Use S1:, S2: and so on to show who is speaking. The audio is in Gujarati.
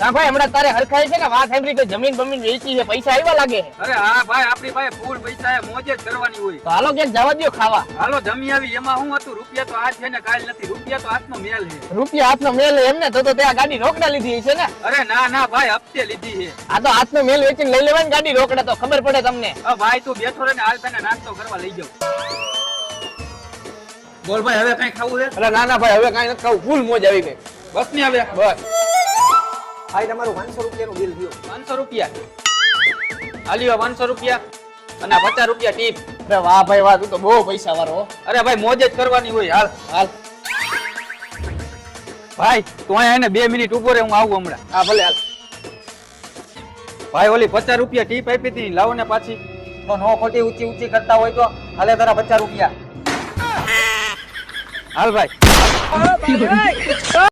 S1: કા ભાઈ હમણાં તારે હરખાઈ છે ને વાત સાંભળી કે જમીન બમીન વેચી છે પૈસા આવ્યા લાગે
S2: અરે હા ભાઈ આપણી પાસે ફૂલ પૈસા છે, મોજ જ કરવાની હોય.
S1: તો હાલો ક્યાંક જવા દ્યો ખાવા.
S2: હાલો જમી આવી. એમાં શું હતું, રૂપિયા તો આજ છે ને કાલ નથી. રૂપિયા તો હાથનો મેલ છે.
S1: રૂપિયા હાથનો મેલ એમને તો ત્યાં ગાડી રોકડા લીધી છે ને.
S2: અરે ના ના ભાઈ, હપ્તે લીધી છે.
S1: આ તો હાથનો મેલ વેચીને લઈ લેવાય ને ગાડી રોકડા, તો ખબર પડે તમને.
S2: ભાઈ તું બેઠો રહે ને, હાલ તને નાસ્તો કરવા લઈ જાઉં. બોલ ભાઈ, હવે કઈ ખાવું છે?
S1: અરે ના ના ભાઈ, હવે કાંઈ નથી ખાવું, ફૂલ મોજ આવી ગઈ.
S2: બસ ને હવે
S1: બસ
S3: ભાઈ તમારું 500 રૂપિયાનું બિલ થયું.
S2: 500 રૂપિયા હાલ્યો, 500 રૂપિયા અને 50 રૂપિયા ટીપ.
S1: અરે વાહ ભાઈ વાહ, તું તો બહુ પૈસા વાળો હો.
S2: અરે ભાઈ મોજ જ કરવાની હોય. હાલ
S1: હાલ
S2: ભાઈ તું અહીંયા એને 2 મિનિટ ઉભો રહે, હું આવું હમણાં.
S1: હા ભલે હાલ.
S2: ભાઈ ઓલી 50 રૂપિયા ટીપ આપી હતી, લાવો ને પાછી.
S3: તો નો ખોટી ઊંચી ઊંચી કરતા હોય તો હાલે તારા 50 રૂપિયા.
S2: હાલ ભાઈ.